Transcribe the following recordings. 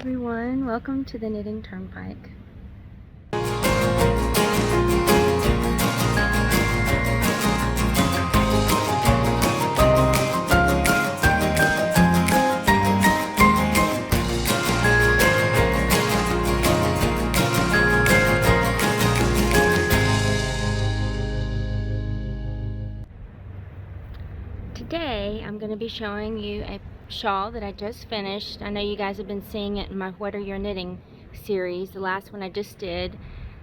everyone, welcome to the Knitting Turnpike. Today I'm going to be showing you a shawl that I just finished. I know you guys have been seeing it in my What Are Your Knitting series, the last one I just did.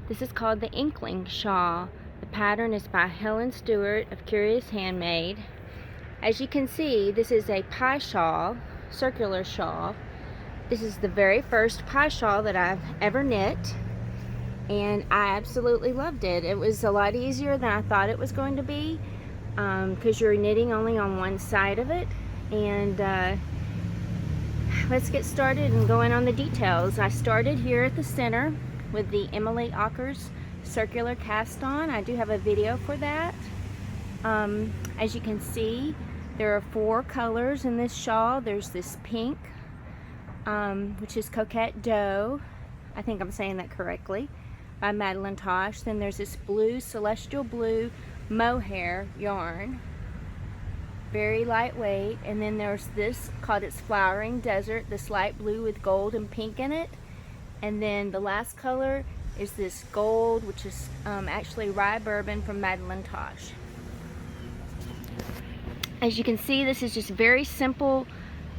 This is called the Inkling Shawl. The pattern is by Helen Stewart of Curious Handmade. As you can see, this is a pie shawl, circular shawl. This is the very first pie shawl that I've ever knit, and I absolutely loved it. It was a lot easier than I thought it was going to be, because you're knitting only on one side of it. And let's get started and go in on the details. I started here at the center with the Emily Ockers circular cast on. I do have a video for that. As you can see, there are 4 colors in this shawl. There's this pink, which is Coquette Dough, I think I'm saying that correctly, by Madeline Tosh. Then there's this blue, celestial blue mohair yarn, very lightweight. And then there's this called its Flowering Desert, this light blue with gold and pink in it. And then the last color is this gold, which is actually rye bourbon from Madeline Tosh. As you can see, this is just very simple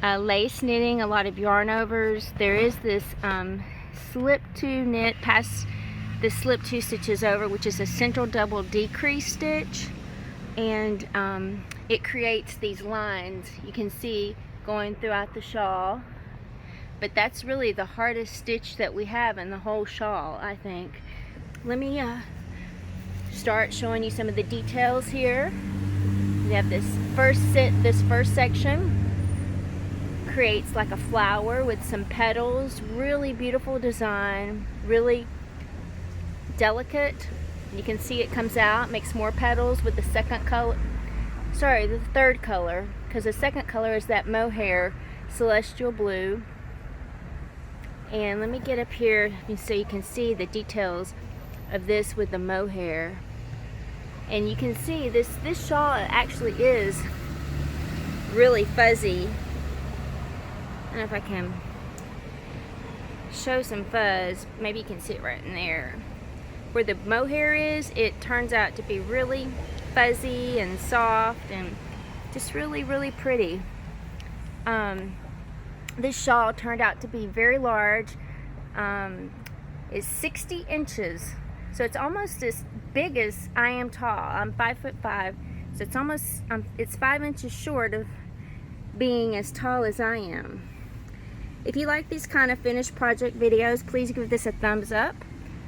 lace knitting, a lot of yarn overs. There is this slip 2 knit past the slip 2 stitches over, which is a central double decrease stitch, and it creates these lines you can see going throughout the shawl. But that's really the hardest stitch that we have in the whole shawl, I think. Let me start showing you some of the details here. We have this first section creates like a flower with some petals, really beautiful design, really delicate. You can see it comes out, makes more petals with the second color, the third color, because the second color is that mohair celestial blue. And let me get up here so you can see the details of this with the mohair. And you can see this shawl actually is really fuzzy. I don't know if I can show some fuzz. Maybe you can see it right in there. Where the mohair is, it turns out to be really fuzzy and soft and just really, really pretty. This shawl turned out to be very large. It's 60 inches. So it's almost as big as I am tall. I'm 5'5", so it's almost it's 5 inches short of being as tall as I am. If you like these kind of finished project videos, please give this a thumbs up.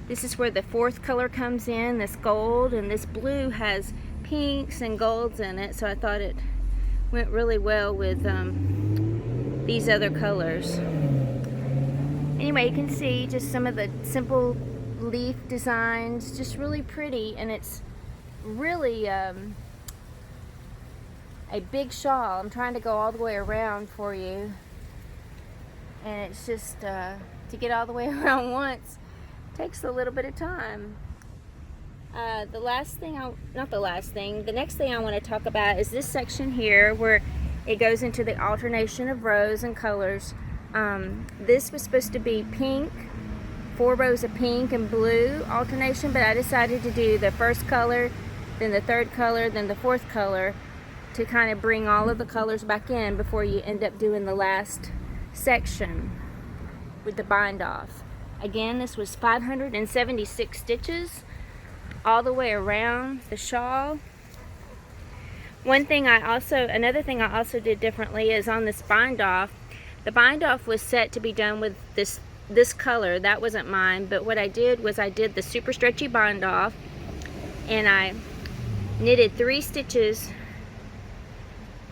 This is where the 4th color comes in, this gold, and this blue has pinks and golds in it, so I thought it went really well with these other colors. Anyway, you can see just some of the simple leaf designs, just really pretty, and it's really a big shawl. I'm trying to go all the way around for you, and it's just to get all the way around once takes a little bit of time. The next thing I want to talk about is this section here where it goes into the alternation of rows and colors. This was supposed to be pink, 4 rows of pink and blue alternation, but I decided to do the first color, then the third color, then the 4th color, to kind of bring all of the colors back in before you end up doing the last section with the bind off. Again, this was 576 stitches all the way around the shawl. Another thing I also did differently is on this bind off. The bind off was set to be done with this color. That wasn't mine, but what I did was I did the super stretchy bind off, and I knitted 3 stitches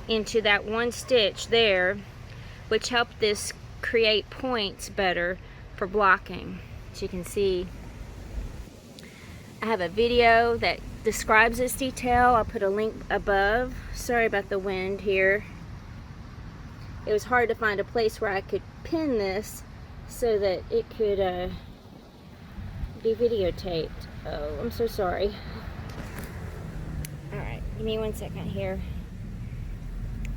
into that one stitch there, which helped this create points better for blocking. As you can see, I have a video that describes this detail. I'll put a link above. Sorry about the wind here. It was hard to find a place where I could pin this so that it could be videotaped. Oh, I'm so sorry. Alright, give me 1 second here.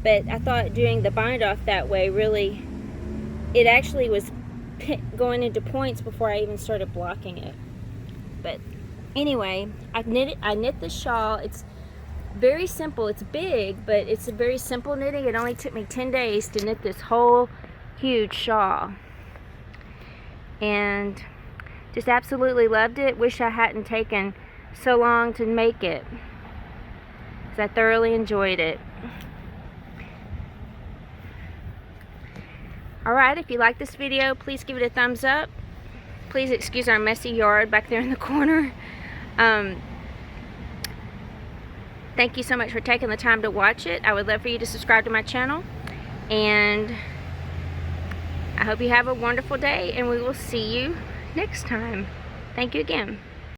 But I thought doing the bind off that way really, it actually was going into points before I even started blocking it. But anyway, I knit the shawl. It's very simple. It's big, but it's a very simple knitting. It only took me 10 days to knit this whole huge shawl. And just absolutely loved it. Wish I hadn't taken so long to make it, because I thoroughly enjoyed it. Alright, if you like this video, please give it a thumbs up. Please excuse our messy yard back there in the corner. Thank you so much for taking the time to watch it. I would love for you to subscribe to my channel. And I hope you have a wonderful day, and we will see you next time. Thank you again.